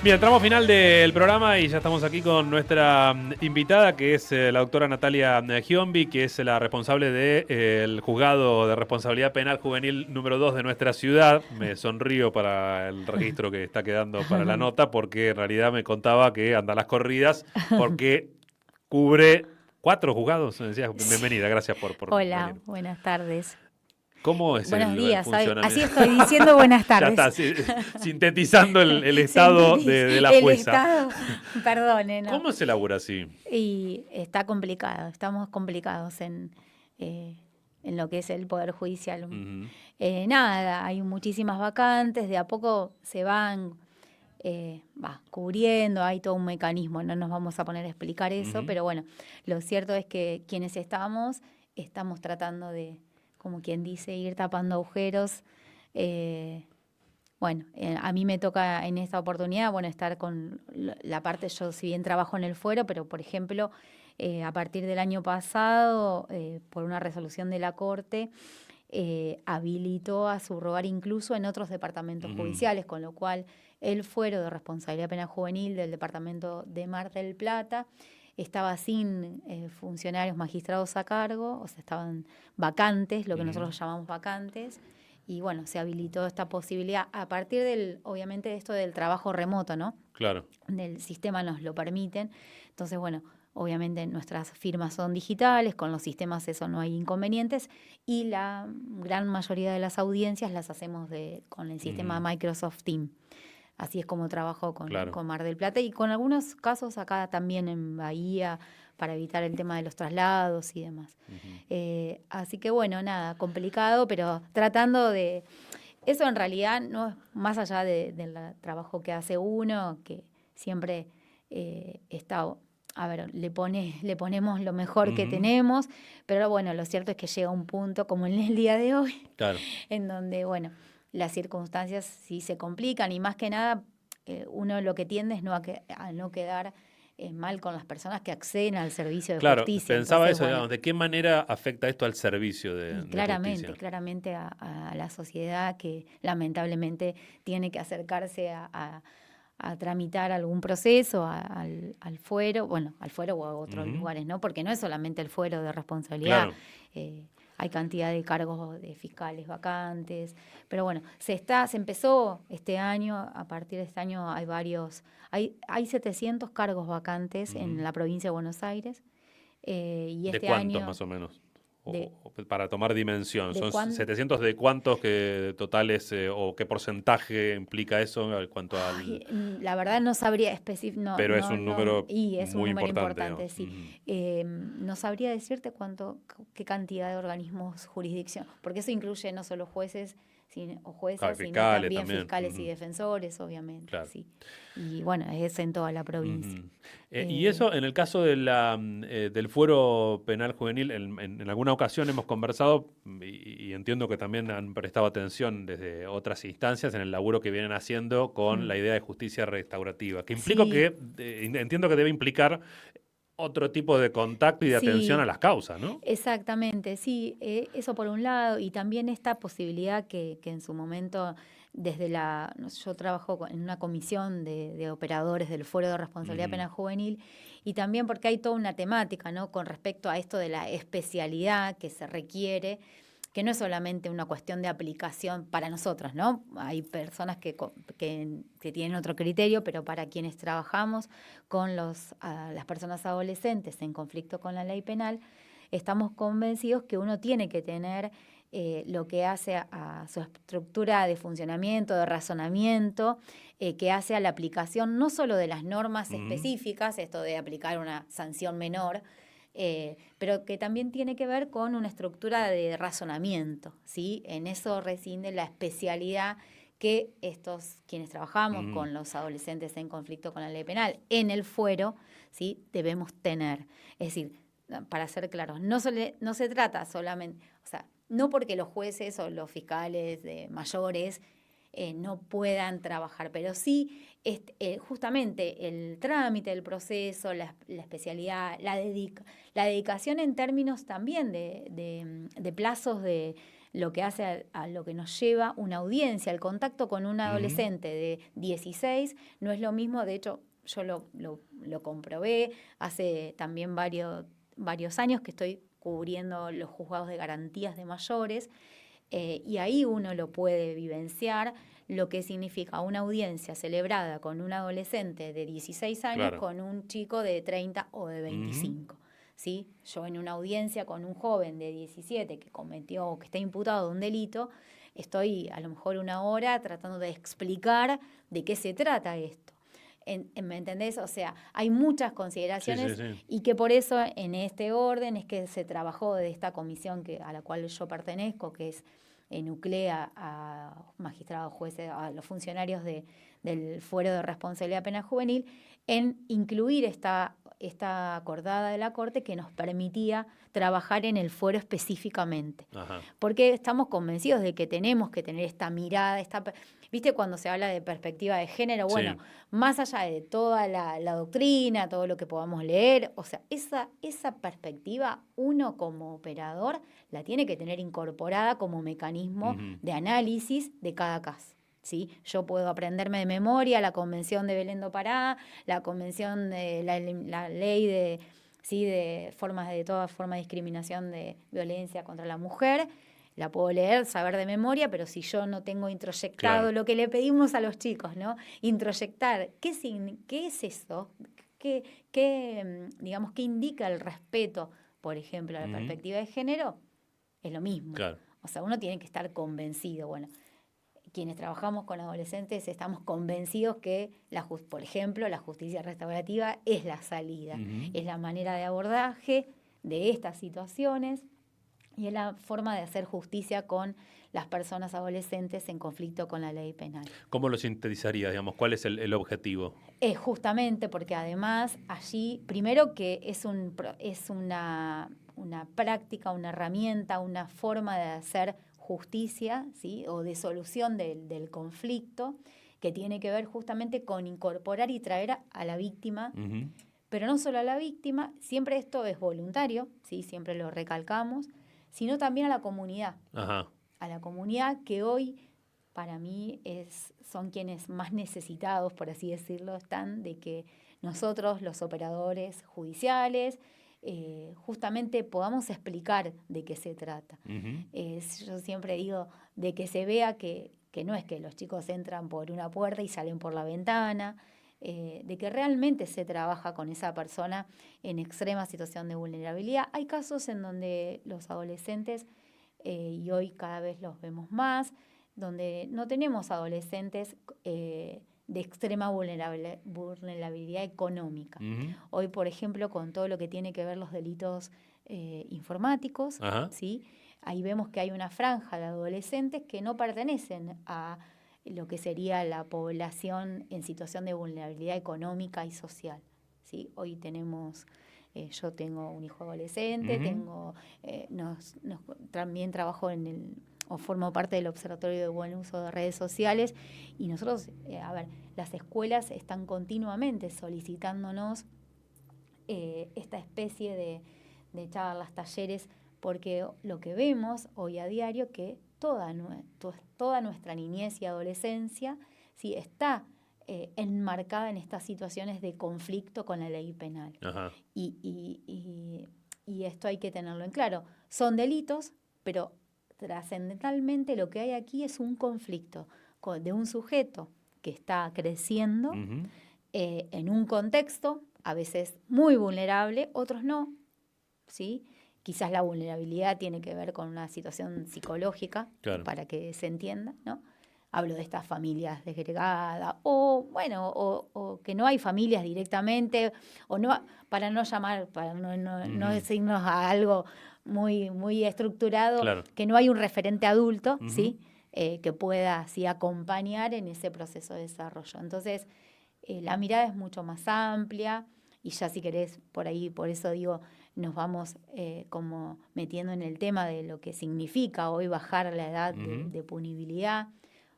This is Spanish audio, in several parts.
Bien, tramo final del programa y ya estamos aquí con nuestra invitada, que es la doctora Natalia Giombi, que es la responsable del Juzgado de Responsabilidad Penal Juvenil número 2 de nuestra ciudad. Me sonrío para el registro que está quedando para la nota, porque en realidad me contaba que anda a las corridas, porque cubre 4 juzgados. Me decías, bienvenida, gracias por Hola, venir. buenas tardes. ¿Cómo es Buenos el días, así funcionamiento? estoy diciendo buenas Ya tardes. está, sintetizando el estado Sintetiz, de la el jueza. estado, perdone, no. ¿Cómo se elabora así? Y está complicado, estamos complicados eh, en lo que es el Poder Judicial. Ujú. Nada, hay muchísimas vacantes, de a poco se van cubriendo, hay todo un mecanismo, no nos vamos a poner a explicar eso, Ujú. pero bueno, lo cierto es que quienes estamos tratando de, como quien dice, ir tapando agujeros. eh, a mí me toca en esta oportunidad, estar con la parte, yo si bien trabajo en el fuero, pero por ejemplo, a partir del año pasado, por una resolución de la Corte, habilitó a subrogar incluso en otros departamentos Ujú. judiciales, con lo cual el fuero de responsabilidad penal juvenil del departamento de Mar del Plata estaba sin funcionarios magistrados a cargo, o sea, estaban vacantes, lo que Ujú. nosotros llamamos vacantes, y bueno, se habilitó esta posibilidad a partir del, obviamente, de esto del trabajo remoto, ¿no? Claro. Del sistema nos lo permiten. Entonces, bueno, obviamente nuestras firmas son digitales, con los sistemas eso no hay inconvenientes, y la gran mayoría de las audiencias las hacemos con el sistema Ujú. Microsoft Teams. Así es como trabajo Claro. con Mar del Plata y con algunos casos acá también en Bahía para evitar el tema de los traslados y demás. Ujú. Así que bueno, nada, complicado, pero tratando de... Eso en realidad no es más allá del trabajo que hace uno, que siempre está, a ver, le ponemos lo mejor que Ujú. tenemos, pero bueno, lo cierto es que llega un punto como en el día de hoy, Claro. en donde, bueno, las circunstancias sí se complican y más que nada uno lo que tiende es a no quedar mal con las personas que acceden al servicio de Claro, justicia. pensaba Entonces, eso, bueno, digamos, ¿de qué manera afecta esto al servicio y de claramente, justicia? claramente a la sociedad que lamentablemente tiene que acercarse a tramitar algún proceso, al fuero, bueno, al fuero o a otros Ujú. lugares, ¿no? Porque no es solamente el fuero de responsabilidad, Claro. hay cantidad de cargos de fiscales vacantes, pero bueno, se empezó este año, a partir de este año hay 700 cargos vacantes en Ujú. la provincia de Buenos Aires, y ¿De este cuántos año, más o menos? de, Para tomar dimensión, de ¿son cuán, 700 de cuántos que totales o qué porcentaje implica eso en cuanto al... Ay, la verdad no sabría no, Pero es no, un no, número y es un muy número importante, importante, digamos. sí. Ujú. No sabría decirte qué cantidad de organismos jurisdicción, porque eso incluye no solo jueces o Claro, juezas, sino fiscales también también. fiscales y Ujú. defensores, obviamente, Claro. sí. Y bueno, es en toda la provincia. Ujú. Y Eh, eso, en el caso de del fuero penal juvenil, en alguna ocasión hemos conversado y entiendo que también han prestado atención desde otras instancias en el laburo que vienen haciendo con hmm, la idea de justicia restaurativa, que implico sí, que, entiendo que debe implicar otro tipo de contacto y de atención a sí. las causas, ¿no? Exactamente, sí, eso por un lado, y también esta posibilidad que en su momento, no sé, yo trabajo en una comisión de operadores del Foro de Responsabilidad Ujú. Penal Juvenil, y también porque hay toda una temática, ¿no? Con respecto a esto de la especialidad que se requiere, que no es solamente una cuestión de aplicación para nosotros, ¿no? Hay personas que tienen otro criterio, pero para quienes trabajamos con las personas adolescentes en conflicto con la ley penal, estamos convencidos que uno tiene que tener lo que hace a su estructura de funcionamiento, de razonamiento, que hace a la aplicación no solo de las normas Ujú. específicas, esto de aplicar una sanción menor, pero que también tiene que ver con una estructura de razonamiento, ¿sí? En eso reside la especialidad que quienes trabajamos Ujú. con los adolescentes en conflicto con la ley penal, en el fuero, ¿sí? Debemos tener. Es decir, para ser claros, no se trata solamente, o sea, no porque los jueces o los fiscales mayores no puedan trabajar, pero sí justamente el trámite, el proceso, la especialidad, la dedicación en términos también de plazos lo que hace a lo que nos lleva una audiencia, el contacto con un adolescente de 16 no es lo mismo, de hecho yo lo comprobé hace también varios años que estoy cubriendo los juzgados de garantías de mayores, y ahí uno lo puede vivenciar, lo que significa una audiencia celebrada con un adolescente de 16 años con un chico de 30 o de 25. ¿Sí? Yo en una audiencia con un joven de 17 que cometió o que está imputado de un delito, estoy a lo mejor una hora tratando de explicar de qué se trata esto. ¿Me entendés? O sea, hay muchas consideraciones y que por eso en este orden es que se trabajó de esta comisión a la cual yo pertenezco, que es nuclea a magistrados, jueces, a los funcionarios del Fuero de Responsabilidad Penal Juvenil, en incluir esta acordada de la Corte que nos permitía trabajar en el fuero específicamente. Porque estamos convencidos de que tenemos que tener esta mirada, ¿viste cuando se habla de perspectiva de género? Bueno, más allá de toda la doctrina, todo lo que podamos leer, o sea, esa perspectiva uno como operador la tiene que tener incorporada como mecanismo de análisis de cada caso. ¿Sí? Yo puedo aprenderme de memoria la Convención de Belén do Pará, la Convención de la ley de toda forma de discriminación de violencia contra la mujer. La puedo leer, saber de memoria, pero si yo no tengo introyectado lo que le pedimos a los chicos, ¿no? Introyectar, ¿qué es eso? Digamos, ¿qué indica el respeto, por ejemplo, a la perspectiva de género? Es lo mismo. O sea, uno tiene que estar convencido. Bueno, quienes trabajamos con adolescentes estamos convencidos que, por ejemplo, la justicia restaurativa es la salida, es la manera de abordaje de estas situaciones y es la forma de hacer justicia con las personas adolescentes en conflicto con la ley penal. ¿Cómo lo sintetizaría, digamos? ¿Cuál es el objetivo? Justamente porque además allí, primero que es una práctica, una herramienta, una forma de hacer justicia, ¿sí? O de solución del conflicto, que tiene que ver justamente con incorporar y traer a la víctima, pero no solo a la víctima, siempre esto es voluntario, ¿sí? Siempre lo recalcamos, sino también a la comunidad. A la comunidad que hoy, para mí, son quienes más necesitados, por así decirlo, están de que nosotros, los operadores judiciales, justamente podamos explicar de qué se trata. Yo siempre digo de que se vea que no es que los chicos entran por una puerta y salen por la ventana, de que realmente se trabaja con esa persona en extrema situación de vulnerabilidad. Hay casos en donde los adolescentes, y hoy cada vez los vemos más, donde no tenemos adolescentes de extrema vulnerabilidad económica. Hoy, por ejemplo, con todo lo que tiene que ver los delitos informáticos, ¿sí? Ahí vemos que hay una franja de adolescentes que no pertenecen a lo que sería la población en situación de vulnerabilidad económica y social, ¿sí? Hoy tenemos... yo tengo un hijo adolescente, también trabajo o formo parte del Observatorio de Buen Uso de Redes Sociales y nosotros, las escuelas están continuamente solicitándonos esta especie de charlas, talleres, porque lo que vemos hoy a diario que toda nuestra niñez y adolescencia sí está enmarcada en estas situaciones de conflicto con la ley penal. Y esto hay que tenerlo en claro. Son delitos, pero trascendentalmente lo que hay aquí es un conflicto de un sujeto que está creciendo en un contexto a veces muy vulnerable, otros no, ¿sí? Quizás la vulnerabilidad tiene que ver con una situación psicológica, para que se entienda, ¿no? Hablo de estas familias desgregadas, o que no hay familias directamente, o no, para no llamar, para no decirnos a algo muy, muy estructurado, que no hay un referente adulto, ¿sí? Que pueda así acompañar en ese proceso de desarrollo. Entonces, la mirada es mucho más amplia, y ya si querés, por ahí, por eso digo, nos vamos como metiendo en el tema de lo que significa hoy bajar la edad de punibilidad.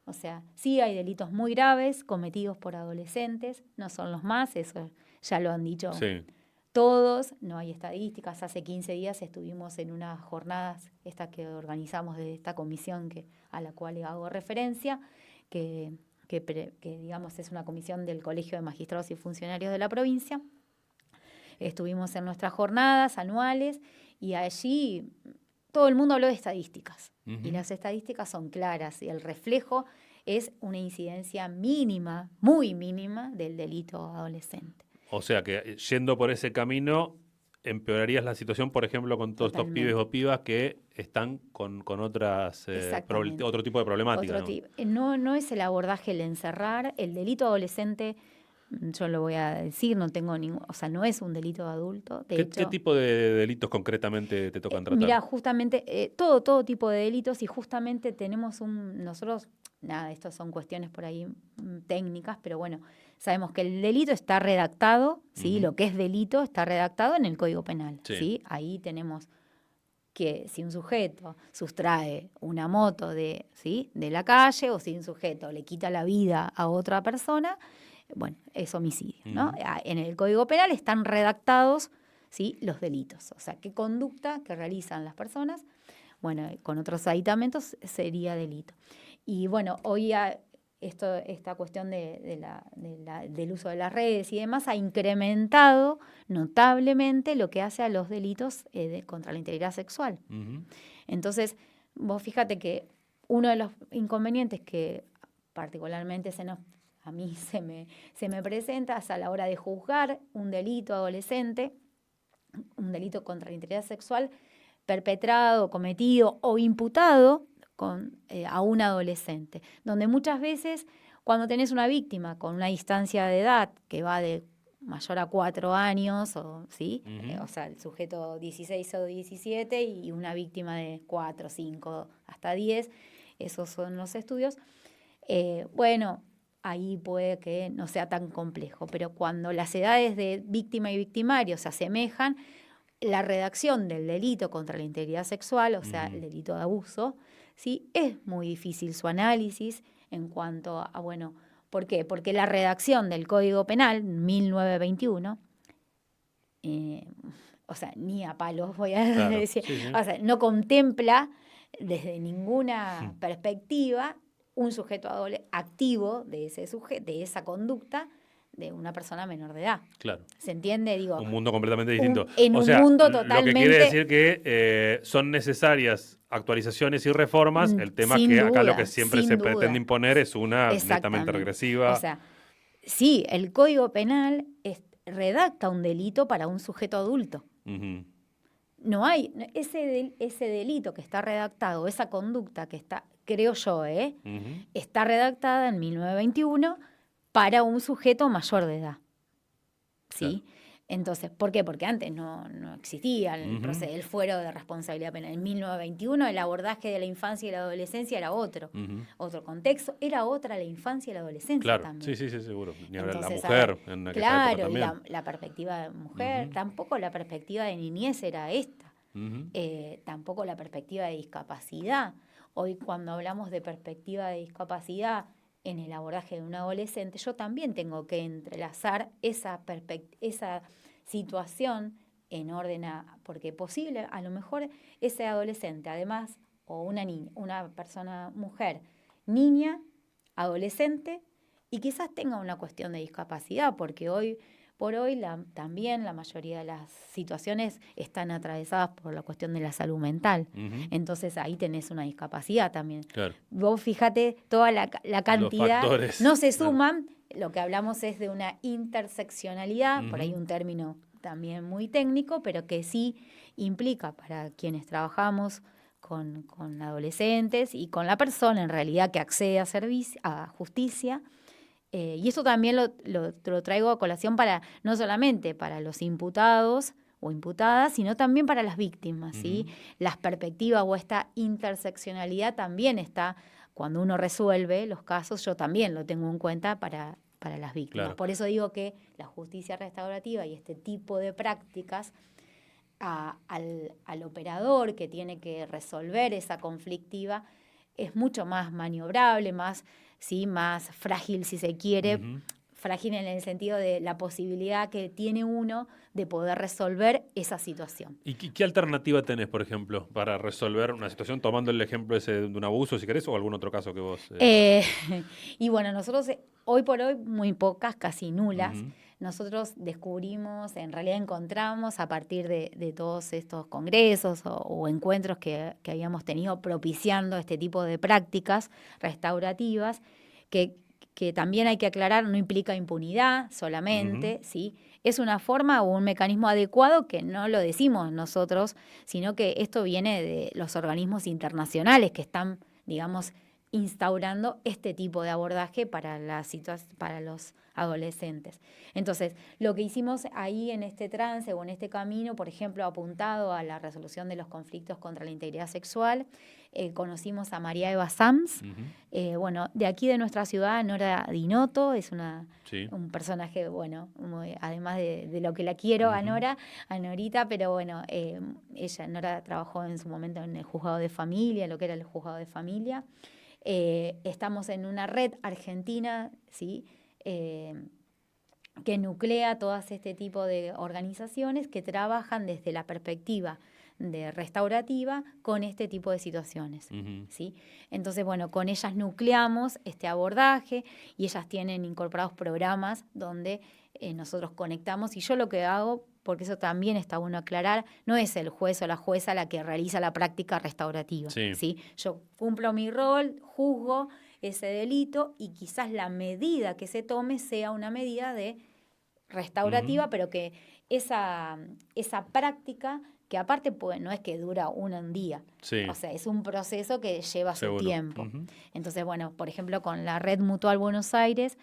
O sea, sí hay delitos muy graves cometidos por adolescentes, no son los más, eso ya lo han dicho todos, no hay estadísticas. Hace 15 días estuvimos en unas jornadas, estas que organizamos de esta comisión a la cual hago referencia, que digamos es una comisión del Colegio de Magistrados y Funcionarios de la provincia. Estuvimos en nuestras jornadas anuales y allí todo el mundo habló de estadísticas. Y las estadísticas son claras y el reflejo es una incidencia mínima, muy mínima, del delito adolescente. O sea que yendo por ese camino, empeorarías la situación, por ejemplo, con todos estos pibes o pibas que están con otras otro tipo de problemáticas. No es el abordaje el encerrar. El delito adolescente, yo lo voy a decir, no tengo no es un delito de adulto. ¿Qué tipo de delitos concretamente te tocan tratar? Mirá, justamente todo tipo de delitos, y justamente tenemos nosotros, estas son cuestiones por ahí técnicas, pero bueno, sabemos que el delito está redactado, ¿sí? Lo que es delito está redactado en el Código Penal, ¿sí? Ahí tenemos que si un sujeto sustrae una moto de la calle, o si un sujeto le quita la vida a otra persona, bueno, es homicidio, ¿no? En el Código Penal están redactados, ¿sí?, los delitos. O sea, qué conducta que realizan las personas, bueno, con otros aditamentos sería delito. Y bueno, hoy esta cuestión del uso de las redes y demás ha incrementado notablemente lo que hace a los delitos contra la integridad sexual. Entonces, vos fíjate que uno de los inconvenientes que particularmente a mí se me presenta es a la hora de juzgar un delito adolescente, un delito contra la integridad sexual perpetrado, cometido o imputado a un adolescente, donde muchas veces cuando tenés una víctima con una distancia de edad que va de mayor a 4 años, o sea, el sujeto 16 o 17 y una víctima de 4, 5, hasta 10, esos son los estudios, bueno, ahí puede que no sea tan complejo, pero cuando las edades de víctima y victimario se asemejan, la redacción del delito contra la integridad sexual, o sea, el delito de abuso, ¿sí?, es muy difícil su análisis en cuanto a, bueno, ¿por qué? Porque la redacción del Código Penal, 1921, o sea, ni a palos voy a decir, o sea, no contempla desde ninguna perspectiva un sujeto activo de esa conducta de una persona menor de edad. Claro. ¿Se entiende? Digo, un mundo completamente distinto. Mundo totalmente... Lo que quiere decir que son necesarias actualizaciones y reformas. El tema es que duda, acá lo que siempre se pretende imponer es una netamente regresiva. O sea, sí, el Código Penal redacta un delito para un sujeto adulto. No hay ese delito que está redactado, esa conducta que está, creo yo, está redactada en 1921 para un sujeto mayor de edad. ¿Sí? Claro. Entonces, ¿por qué? Porque antes no existía el fuero de responsabilidad penal. En 1921 el abordaje de la infancia y la adolescencia era otro contexto, era otra la infancia y la adolescencia también. Sí, seguro. Ni hablar la mujer en aquella época también. Y la perspectiva de mujer, tampoco la perspectiva de niñez era esta, tampoco la perspectiva de discapacidad. Hoy cuando hablamos de perspectiva de discapacidad en el abordaje de un adolescente, yo también tengo que entrelazar esa situación en orden porque posible, a lo mejor ese adolescente, además, o una persona, mujer, niña, adolescente, y quizás tenga una cuestión de discapacidad, porque hoy por hoy también la mayoría de las situaciones están atravesadas por la cuestión de la salud mental. Entonces ahí tenés una discapacidad también. Claro. Vos fíjate, toda la cantidad no se suman, lo que hablamos es de una interseccionalidad, por ahí un término también muy técnico, pero que sí implica para quienes trabajamos con adolescentes y con la persona en realidad que accede a justicia. Y eso también lo traigo a colación no solamente para los imputados o imputadas, sino también para las víctimas, ¿sí? Las perspectivas o esta interseccionalidad también está, cuando uno resuelve los casos, yo también lo tengo en cuenta para las víctimas. Claro. Por eso digo que la justicia restaurativa y este tipo de prácticas al operador que tiene que resolver esa conflictiva es mucho más maniobrable, más frágil, si se quiere, frágil en el sentido de la posibilidad que tiene uno de poder resolver esa situación. ¿Y qué alternativa tenés, por ejemplo, para resolver una situación, tomando el ejemplo ese de un abuso, si querés, o algún otro caso que vos... Y bueno, nosotros hoy por hoy muy pocas, casi nulas. Uh-huh. Nosotros descubrimos, en realidad encontramos a partir de todos estos congresos o encuentros que habíamos tenido propiciando este tipo de prácticas restaurativas, que también hay que aclarar, no implica impunidad solamente, Uh-huh. ¿sí? Es una forma o un mecanismo adecuado que no lo decimos nosotros, sino que esto viene de los organismos internacionales que están, digamos, instaurando este tipo de abordaje para los adolescentes. Entonces, lo que hicimos ahí en este trance o en este camino, por ejemplo, apuntado a la resolución de los conflictos contra la integridad sexual, conocimos a María Eva Sams, Uh-huh. bueno, de aquí de nuestra ciudad, Nora Dinotto, es Sí. un personaje, bueno, además de lo que la quiero Uh-huh. a Norita, pero bueno, Nora trabajó en su momento en el juzgado de familia, lo que era el juzgado de familia. Estamos en una red argentina, ¿sí? Que nuclea todas este tipo de organizaciones que trabajan desde la perspectiva de restaurativa con este tipo de situaciones. Uh-huh. ¿Sí? Entonces, bueno, con ellas nucleamos este abordaje y ellas tienen incorporados programas donde nosotros conectamos, y yo lo que hago, porque eso también está bueno aclarar, no es el juez o la jueza la que realiza la práctica restaurativa. Sí. ¿Sí? Yo cumplo mi rol, juzgo ese delito y quizás la medida que se tome sea una medida de restaurativa, Uh-huh. pero que esa práctica, que aparte pues, no es que dura un día, Sí. o sea, es un proceso que lleva su Seguro. tiempo. Uh-huh. Entonces, bueno, por ejemplo, con la Red Mutual Buenos Aires,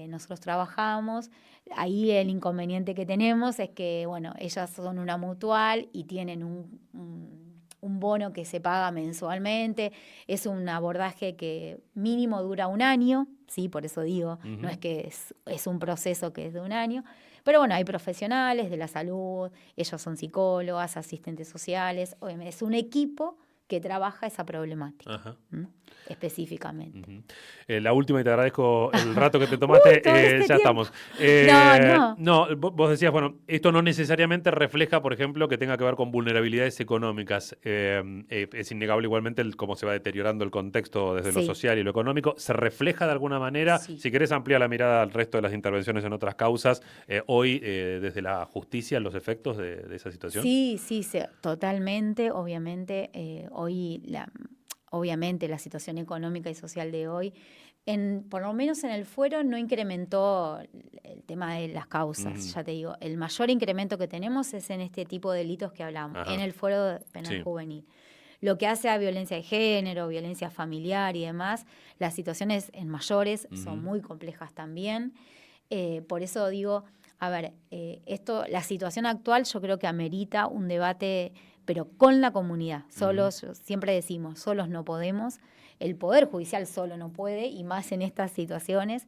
nosotros trabajamos, ahí el inconveniente que tenemos es que, bueno, ellas son una mutual y tienen un bono que se paga mensualmente, es un abordaje que mínimo dura un año, ¿sí? Por eso digo, Uh-huh. no es que es un proceso que es de un año, pero bueno, hay profesionales de la salud, ellos son psicólogas, asistentes sociales, obviamente es un equipo que trabaja esa problemática. Ajá. Específicamente. Uh-huh. La última, y te agradezco el rato que te tomaste. Ya tiempo. estamos. No. Vos decías, bueno, esto no necesariamente refleja, por ejemplo, que tenga que ver con vulnerabilidades económicas. Es innegable igualmente cómo se va deteriorando el contexto desde lo social y lo económico. ¿Se refleja de alguna manera? Sí. Si querés ampliar la mirada al resto de las intervenciones en otras causas, hoy desde la justicia, los efectos de esa situación. Sí, totalmente. Obviamente, obviamente la situación económica y social de hoy, por lo menos en el fuero, no incrementó el tema de las causas. Uh-huh. Ya te digo, el mayor incremento que tenemos es en este tipo de delitos que hablamos, en el fuero penal juvenil. Lo que hace a violencia de género, violencia familiar y demás, las situaciones en mayores son muy complejas también. Por eso digo, a ver, la situación actual yo creo que amerita un debate, pero con la comunidad. Solos, siempre decimos, solos no podemos. El Poder Judicial solo no puede, y más en estas situaciones.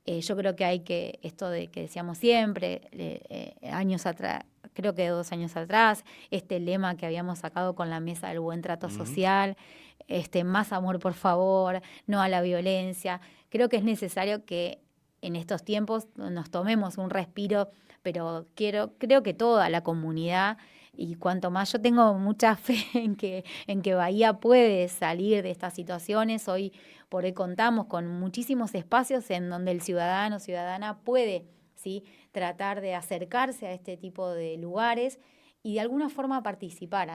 Yo creo que hay esto de que decíamos siempre, años atrás, creo que 2 años atrás, este lema que habíamos sacado con la mesa del buen trato social, más amor por favor, no a la violencia. Creo que es necesario que en estos tiempos nos tomemos un respiro, pero creo que toda la comunidad, y cuanto más, yo tengo mucha fe en que Bahía puede salir de estas situaciones. Hoy por hoy contamos con muchísimos espacios en donde el ciudadano o ciudadana puede, ¿sí?, tratar de acercarse a este tipo de lugares y de alguna forma participar.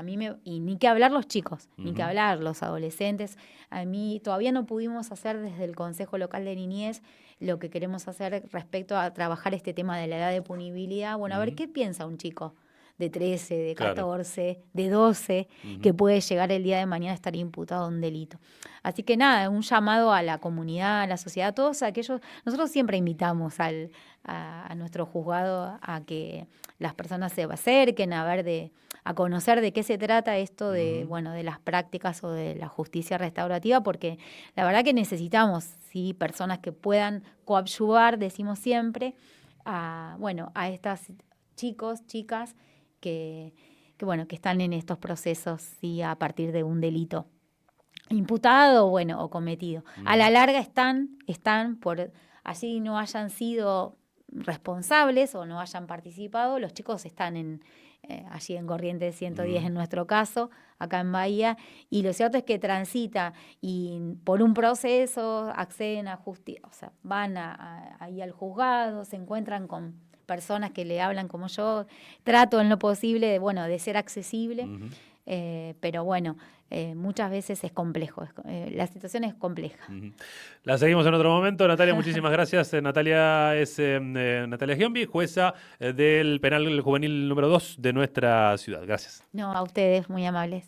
Y ni que hablar los chicos, ni que hablar los adolescentes. A mí todavía no pudimos hacer desde el Consejo Local de Niñez lo que queremos hacer respecto a trabajar este tema de la edad de punibilidad. Bueno, a ver, ¿qué piensa un chico de 13, de 14, de 12, que puede llegar el día de mañana a estar imputado a un delito? Así que nada, un llamado a la comunidad, a la sociedad, a todos aquellos. Nosotros siempre invitamos a nuestro juzgado a que las personas se acerquen a conocer de qué se trata esto de las prácticas o de la justicia restaurativa, porque la verdad que necesitamos, ¿sí?, personas que puedan coadyuvar, decimos siempre, a estas chicos, chicas que están en estos procesos, ¿sí?, a partir de un delito imputado o cometido. A la larga están por allí no hayan sido responsables o no hayan participado, los chicos están allí en Corrientes 110 en nuestro caso, acá en Bahía, y lo cierto es que transita y por un proceso acceden a justicia, o sea, van ahí al juzgado, se encuentran con personas que le hablan como yo, trato en lo posible de ser accesible, pero bueno, muchas veces es complejo, la situación es compleja. La seguimos en otro momento. Natalia, muchísimas gracias. Natalia es Natalia Giombi, jueza del penal juvenil número 2 de nuestra ciudad. Gracias. No, a ustedes, muy amables.